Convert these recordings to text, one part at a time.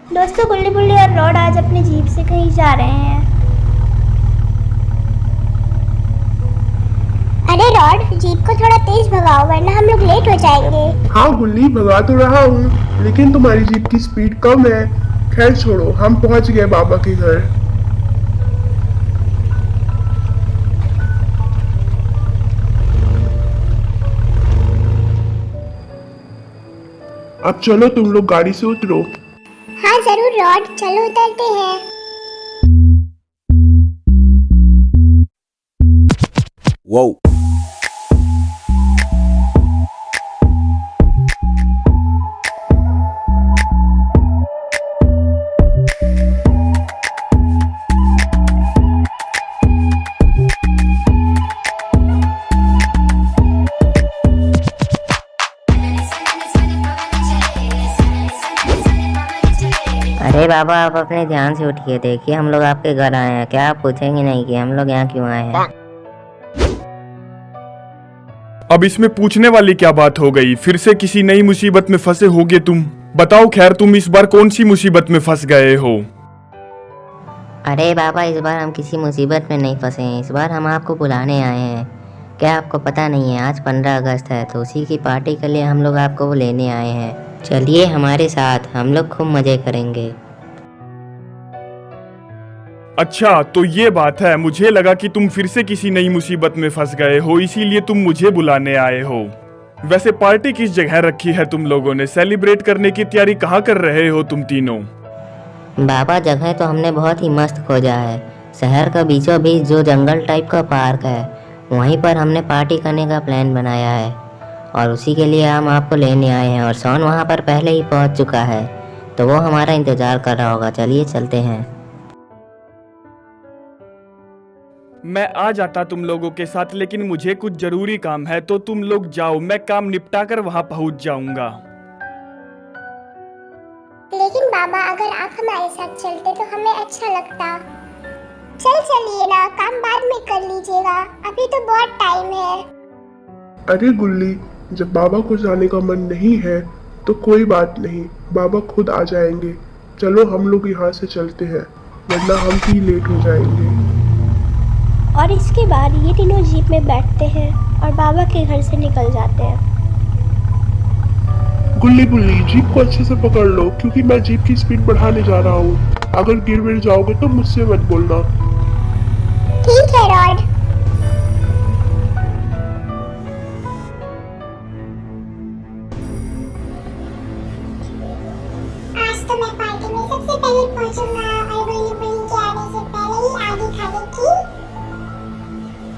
दोस्तों, गुल्ली बुल्ली और रॉड आज अपनी जीप से कहीं जा रहे हैं। अरे रॉड, जीप को थोड़ा तेज भगाओ वरना हम लोग लेट हो जाएंगे। हाँ गुल्ली, भगा तो रहा हूँ, लेकिन तुम्हारी जीप की स्पीड कम है। खैर छोड़ो, हम पहुँच गए बाबा के घर। अब चलो तुम लोग गाड़ी से उतरो। हाँ जरूर रॉड, चलो उतरते हैं। Whoa. अरे बाबा, आप अपने ध्यान से उठिए। देखिए, हम लोग आपके घर आए हैं। क्या आप पूछेंगे नहीं कि हम लोग यहाँ क्यों आए हैं? अब इसमें पूछने वाली क्या बात हो गई? फिर से किसी नई मुसीबत में फंसे होगे तुम। बताओ, खैर तुम इस बार कौन सी मुसीबत में फंस गए हो? अरे बाबा, इस बार हम किसी मुसीबत में नहीं फंसे हैं। इस बार हम आपको बुलाने आए हैं। क्या आपको पता नहीं है, आज 15 अगस्त है, तो उसी की पार्टी के लिए हम लोग आपको लेने आए हैं। चलिए हमारे साथ, हम लोग खूब मजे करेंगे। अच्छा, तो ये बात है। मुझे लगा कि तुम फिर से किसी नई मुसीबत में फंस गए हो, इसीलिए तुम मुझे बुलाने आए हो। वैसे पार्टी किस जगह रखी है तुम लोगों ने? सेलिब्रेट करने की तैयारी कहाँ कर रहे हो तुम तीनों? बाबा, जगह तो हमने बहुत ही मस्त खोजा है। शहर का बीचों बीच जो जंगल टाइप का पार्क है, वहीं पर हमने पार्टी करने का प्लान बनाया है और उसी के लिए हम आपको लेने आए हैं। और सोन वहाँ पर पहले ही पहुँच चुका है, तो वो हमारा इंतज़ार कर रहा होगा। चलिए चलते हैं। मैं आ जाता तुम लोगों के साथ, लेकिन मुझे कुछ जरूरी काम है, तो तुम लोग जाओ, मैं काम निपटा कर वहाँ पहुँच जाऊंगा। लेकिन बाबा, अगर आप हमारे साथ चलते तो हमें अच्छा लगता। चलिए ना, काम बाद में कर लीजिएगा, अभी तो बहुत टाइम है। अरे गुल्ली, जब बाबा को जाने का मन नहीं है तो कोई बात नहीं, बाबा खुद आ जाएंगे। चलो हम लोग यहाँ से चलते हैं, वरना हम भी लेट हो जाएंगे। और इसके बाद ये तीनों जीप में बैठते हैं और बाबा के घर से निकल जाते हैं। गुल्ली बुल्ली, जीप को अच्छे से पकड़ लो, क्योंकि मैं जीप की स्पीड बढ़ाने जा रहा हूँ। अगर गिर विर जाओगे तो मुझसे मत बोलना। ठीक है रॉड। आज तो मैं पार्टी में सबसे पहले पहुंचूंगा और गुल्ली बुल्ली के आने से पहले ही आगे खाने की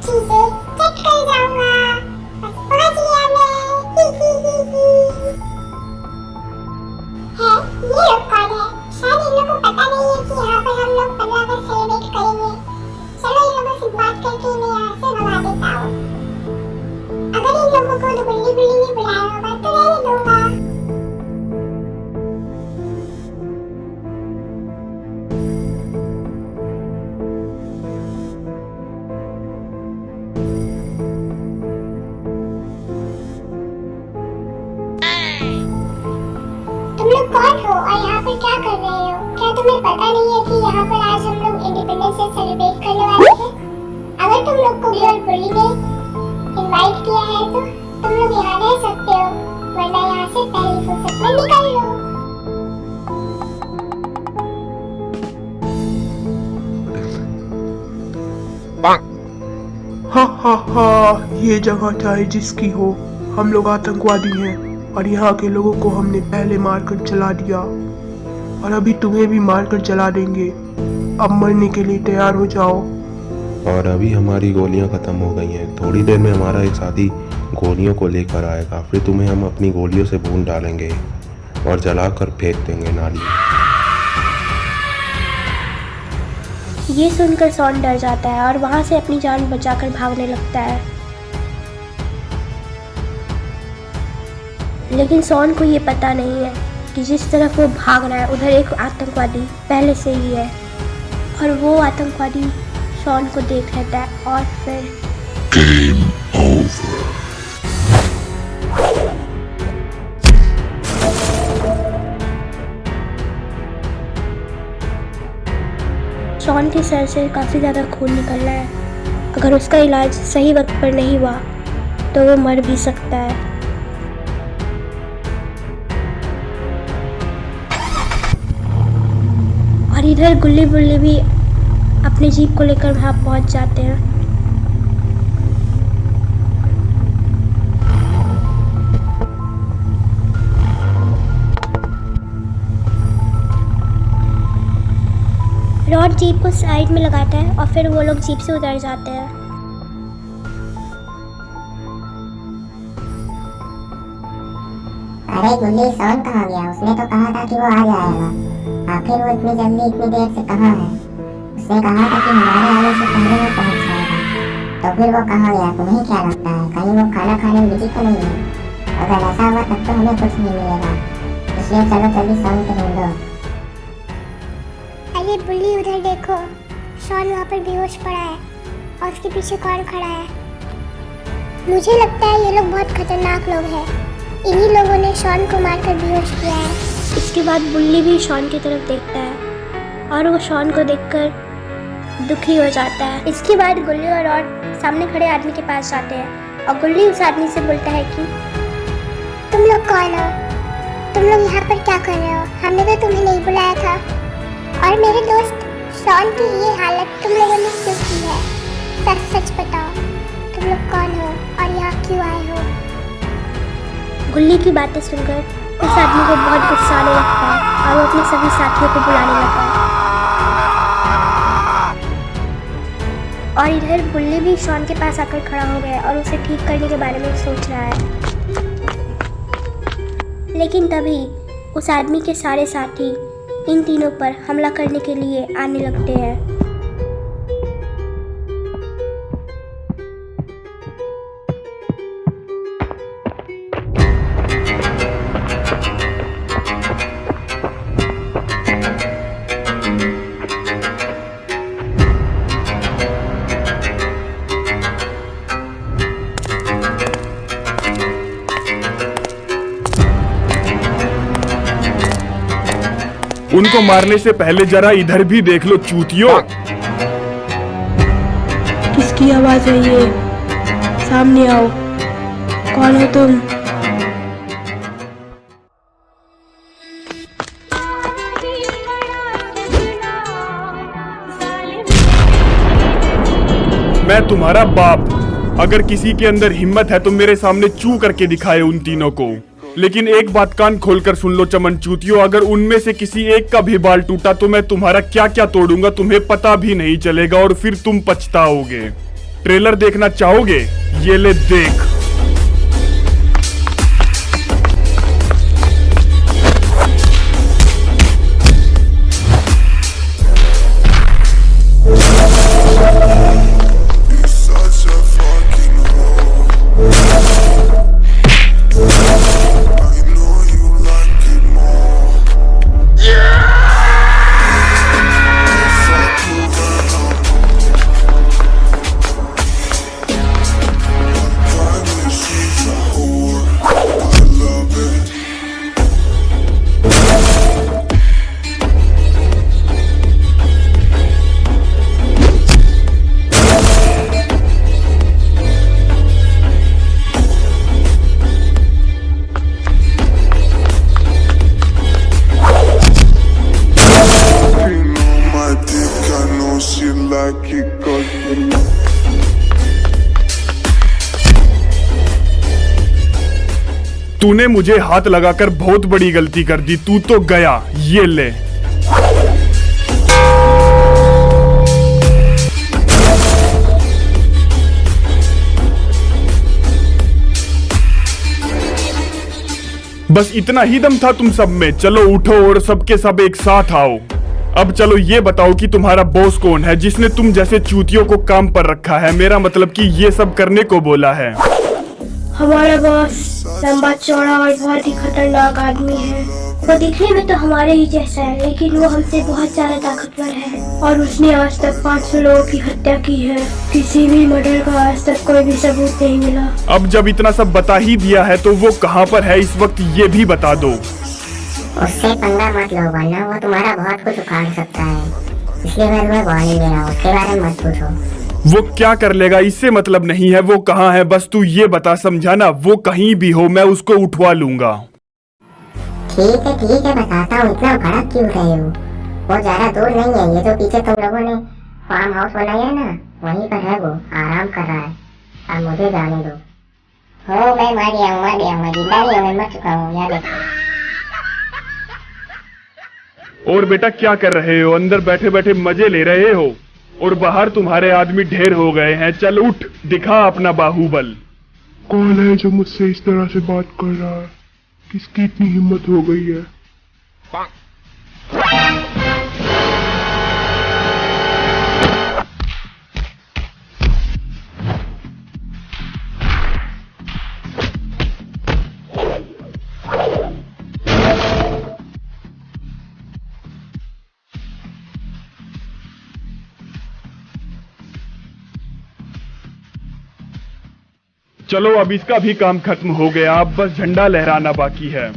चीजें चट कर जाऊंगा। बस पहुंच गया मैं। है, ये लोग कौन है? शायद इन लोगों को पता नहीं है कि यहाँ पर हम लोग 15 अगस्त सेलिब्रेट करेंगे। चलो इन लोगों से बात करके इन्हें यहाँ से भगा देता हूँ। अगर इन लोगों को गुल्ली बुल्ली ने बुलाया होगा तो रहने दूंगा। तुम लोग कौन हो और यहाँ पर क्या कर रहे हो? क्या तुम्हें पता नहीं है कि यहाँ पर आज हम लोग इंडिपेंडेंस डे सेलिब्रेट करने वाले हैं? अगर तुम लोग को गुल्ली और बुल्ली ने इनवाइट किया है तो तुम लोग यहाँ रह सकते हो, वरना यहाँ से पहली फुर्सत में निकल लो। हा हा हा, ये जगह चाहे जिसकी हो, हम लोग आतंकवादी हैं और यहाँ के लोगों को हमने पहले मारकर जला दिया और अभी तुम्हें भी मारकर जला देंगे। अब मरने के लिए तैयार हो जाओ। और अभी हमारी गोलियां खत्म हो गई हैं। थोड़ी देर में हमारा एक साथी गोलियों को लेकर आएगा, फिर तुम्हें हम अपनी गोलियों से भून डालेंगे और जलाकर फेंक देंगे नाली में। ये सुनकर सोन डर जाता है और वहाँ से अपनी जान बचाकर भागने लगता है। लेकिन सोन को ये पता नहीं है कि जिस तरफ वो भाग रहा है उधर एक आतंकवादी पहले से ही है और वो आतंकवादी सोन को देख लेता है और फिर Game over. शॉन के सर से काफ़ी ज़्यादा खून निकल रहा है। अगर उसका इलाज सही वक्त पर नहीं हुआ तो वो मर भी सकता है। और इधर गुल्ली बुल्ली भी अपने जीप को लेकर वहाँ पहुँच जाते हैं। रॉड जीप को साइड में लगाता है और फिर वो लोग जीप से उतर जाते हैं। अरे गुल्ली, शॉन कहाँ गया? उसने तो कहा था कि वो आ जाएगा। आखिर वो इतनी जल्दी इतनी देर से कहाँ है? उसने कहा था कि हमारे आने से पहले वो पहुंच जाएगा। तो फिर वो कहाँ गया? तुम्हें क्या लगता है? कहीं वो खाना खाने में बिजी तो नहीं है? अगर ऐसा हुआ तब तो हमें कुछ नहीं मिलेगा। इसलिए चलो जल्दी शॉन को ढूंढो। अरे बुल्ली, उधर देखो, शॉन वहाँ पर बेहोश पड़ा है और उसके पीछे कौन खड़ा है? मुझे लगता है ये लोग बहुत खतरनाक लोग हैं। इन्हीं लोगों ने शॉन को मारकर बेहोश किया है। इसके बाद बुल्ली भी शॉन की तरफ देखता है और वो शॉन को देखकर दुखी हो जाता है। इसके बाद गुल्ली और रॉड सामने खड़े आदमी के पास जाते हैं और गुल्ली उस आदमी से बोलता है कि तुम लोग कौन हो? तुम लोग यहाँ पर क्या कर रहे हो? हमने तो तुम्हें नहीं बुलाया था। और मेरे दोस्त शॉन की ये हालत तुम लोगों ने क्यों की है? सच सच बताओ, तुम लोग कौन हो और यहाँ क्यों आए हो? गुल्ली की बातें सुनकर उस आदमी को बहुत गुस्सा आने लगता है और वो अपने सभी साथियों को बुलाने लगता है। और इधर बुल्ली भी शॉन के पास आकर खड़ा हो गया और उसे ठीक करने के बारे में सोच रहा है। लेकिन तभी उस आदमी के सारे साथी इन तीनों पर हमला करने के लिए आने लगते हैं। उनको मारने से पहले जरा इधर भी देख लो चूतियों। किसकी आवाज़ है ये? सामने आओ। कौन हो तुम? मैं तुम्हारा बाप। अगर किसी के अंदर हिम्मत है तो मेरे सामने चू करके दिखाए उन तीनों को। लेकिन एक बात कान खोलकर सुन लो चमन चूतियों, अगर उनमें से किसी एक का भी बाल टूटा तो मैं तुम्हारा क्या क्या तोड़ूंगा तुम्हें पता भी नहीं चलेगा और फिर तुम पछताओगे। ट्रेलर देखना चाहोगे? ये ले देख। तूने मुझे हाथ लगाकर बहुत बड़ी गलती कर दी। तू तो गया। ये ले। बस इतना ही दम था तुम सब में? चलो उठो और सबके सब एक साथ आओ। अब चलो ये बताओ कि तुम्हारा बॉस कौन है जिसने तुम जैसे चूतियों को काम पर रखा है? मेरा मतलब कि ये सब करने को बोला है। हमारा बॉस लंबा चौड़ा और बहुत ही खतरनाक आदमी है। वो दिखने में तो हमारे ही जैसा है, लेकिन वो हमसे बहुत ज्यादा ताकतवर है और उसने आज तक 500 लोगों की हत्या की है। किसी भी मर्डर का आज तक कोई भी सबूत नहीं मिला। अब जब इतना सब बता ही दिया है तो वो कहाँ पर है इस वक्त ये भी बता दो। उससे पंगा मत लो वरना वो तुम्हारा बहुत कुछ उखाड़ सकता है। इसलिए मैं तुम्हें वार्निंग दे रहा हूँ, उसके बारे में मत पूछो। वो क्या कर लेगा इससे मतलब नहीं है, वो कहाँ है बस तू ये बता, समझाना। वो कहीं भी हो मैं उसको उठवा लूंगा। ठीक है बताता हूँ, इतना भड़क क्यों रहे हो? वो ज्यादा दूर नहीं है, ये जो पीछे तुम लोगों ने फार्म हाउस बनाया है ना, वहीं पर है वो, आराम कर रहा है। अब मुझे जाने दो। हो मैं मर गया हूँ, जिंदा नहीं हूँ, मैं मर चुका हूँ, याद है। और बेटा क्या कर रहे हो? अंदर बैठे बैठे मजे ले रहे हो और बाहर तुम्हारे आदमी ढेर हो गए हैं। चल उठ, दिखा अपना बाहुबल। कौन है जो मुझसे इस तरह से बात कर रहा है? किसकी इतनी हिम्मत हो गई है? चलो अब इसका भी काम खत्म हो गया, अब बस झंडा लहराना बाकी है।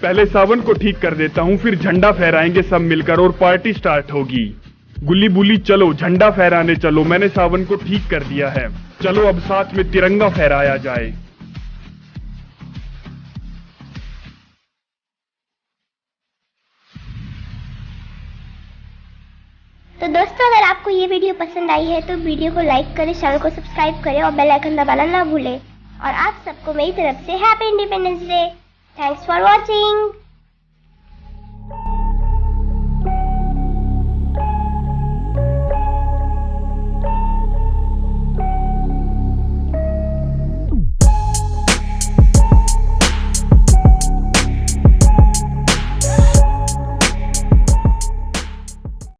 पहले सावन को ठीक कर देता हूँ, फिर झंडा फहराएंगे सब मिलकर और पार्टी स्टार्ट होगी। गुल्ली बुल्ली चलो झंडा फहराने चलो, मैंने सावन को ठीक कर दिया है। चलो अब साथ में तिरंगा फहराया जाए। तो दोस्तों, अगर आपको ये वीडियो पसंद आई है तो वीडियो को लाइक करें, चैनल को सब्सक्राइब करें और बेल आइकन दबाना ना भूलें। और आप सबको मेरी तरफ से happy independence day. Thanks for watching.